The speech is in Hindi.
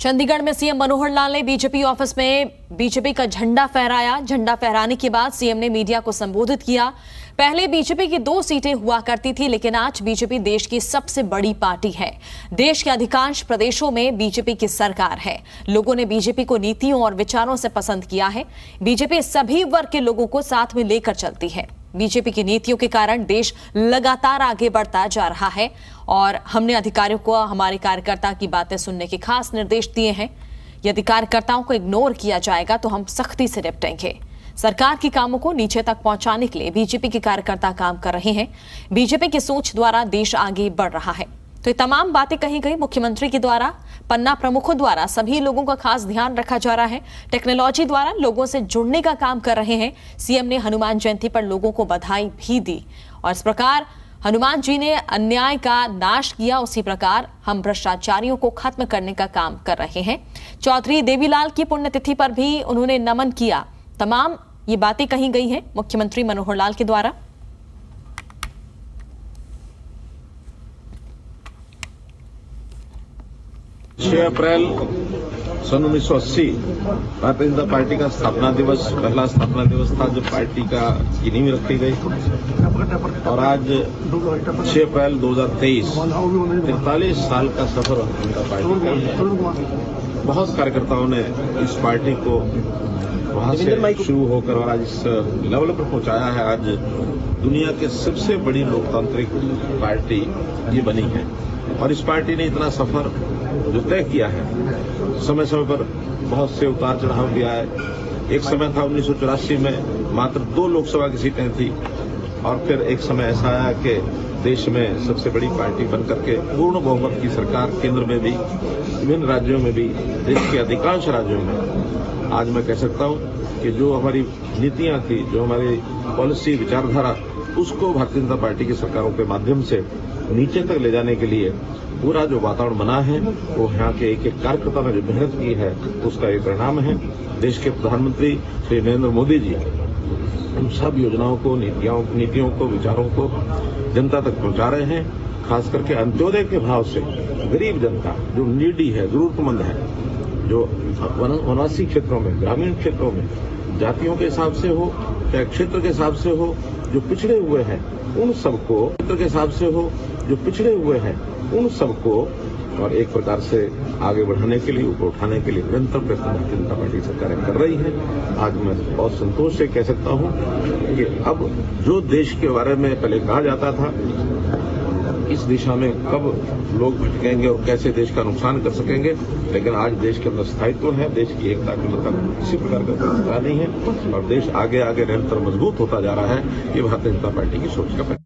चंडीगढ़ में सीएम मनोहर लाल ने बीजेपी ऑफिस में बीजेपी का झंडा फहराया। झंडा फहराने के बाद सीएम ने मीडिया को संबोधित किया। पहले बीजेपी की 2 सीटें हुआ करती थी, लेकिन आज बीजेपी देश की सबसे बड़ी पार्टी है। देश के अधिकांश प्रदेशों में बीजेपी की सरकार है। लोगों ने बीजेपी को नीतियों और विचारों से पसंद किया है। बीजेपी सभी वर्ग के लोगों को साथ में लेकर चलती है। बीजेपी की नीतियों के कारण देश लगातार आगे बढ़ता जा रहा है और हमने अधिकारियों को हमारे कार्यकर्ता की बातें सुनने के खास निर्देश दिए हैं। यदि कार्यकर्ताओं को इग्नोर किया जाएगा तो हम सख्ती से निपटेंगे। सरकार के कामों को नीचे तक पहुंचाने के लिए बीजेपी के कार्यकर्ता काम कर रहे हैं। बीजेपी की सोच द्वारा देश आगे बढ़ रहा है। तो ये तमाम बातें कही गई मुख्यमंत्री के द्वारा, पन्ना प्रमुखों द्वारा सभी लोगों का खास ध्यान रखा जा रहा है। टेक्नोलॉजी द्वारा लोगों से जुड़ने का काम कर रहे हैं। सीएम ने हनुमान जयंती पर लोगों को बधाई भी दी और इस प्रकार हनुमान जी ने अन्याय का नाश किया, उसी प्रकार हम भ्रष्टाचारियों को खत्म करने का काम कर रहे हैं। चौधरी देवीलाल की पुण्यतिथि पर भी उन्होंने नमन किया। तमाम ये बातें कही गई हैं मुख्यमंत्री मनोहर लाल के द्वारा। 6 अप्रैल सन 1980 भारतीय जनता पार्टी का स्थापना दिवस, पहला स्थापना दिवस था जब पार्टी की नींव रखी गई। और आज 6 अप्रैल 2023 43 साल का सफर जनता पार्टी का। बहुत कार्यकर्ताओं ने इस पार्टी को वहां से शुरू होकर और आज इस लेवल पर पहुंचाया है। आज दुनिया के सबसे बड़ी लोकतांत्रिक पार्टी ये बनी है और इस पार्टी ने इतना सफर जो तय किया है, समय समय पर बहुत से उतार चढ़ाव भी आए। एक समय था 1984 में मात्र 2 लोकसभा की सीटें थी और फिर एक समय ऐसा आया कि देश में सबसे बड़ी पार्टी बनकर के पूर्ण बहुमत की सरकार केंद्र में भी, विभिन्न राज्यों में भी, देश के अधिकांश राज्यों में। आज मैं कह सकता हूं कि जो हमारी नीतियां थी, जो हमारी पॉलिसी विचारधारा, उसको भारतीय जनता पार्टी की सरकारों के माध्यम से नीचे तक ले जाने के लिए पूरा जो वातावरण बना है, वो यहाँ के एक कार्यकर्ता ने जो मेहनत की है उसका ये परिणाम है। देश के प्रधानमंत्री श्री नरेंद्र मोदी जी उन सब योजनाओं को, नीतियों को, विचारों को जनता तक पहुंचा रहे हैं। खास करके अंत्योदय के भाव से गरीब जनता जो नीडी है, जरूरतमंद है, जो वनवासी क्षेत्रों में, ग्रामीण क्षेत्रों में, जातियों के हिसाब से हो चाहे क्षेत्र के हिसाब से हो, जो पिछड़े हुए हैं उन सबको, क्षेत्र के हिसाब से हो जो पिछड़े हुए हैं उन सबको और एक प्रकार से आगे बढ़ाने के लिए, ऊपर उठाने के लिए निरंतर प्रयत्न भारतीय जनता पार्टी सरकारें कर रही है। आज मैं बहुत संतोष से कह सकता हूं कि अब जो देश के बारे में पहले कहा जाता था, इस दिशा में कब लोग भटकेंगे और कैसे देश का नुकसान कर सकेंगे, लेकिन आज देश के अंदर स्थायित्व है, देश की एकता के मतलब किसी प्रकार का खतरा नहीं है और देश आगे आगे निरंतर मजबूत होता जा रहा है। ये भारतीय जनता पार्टी की सोच का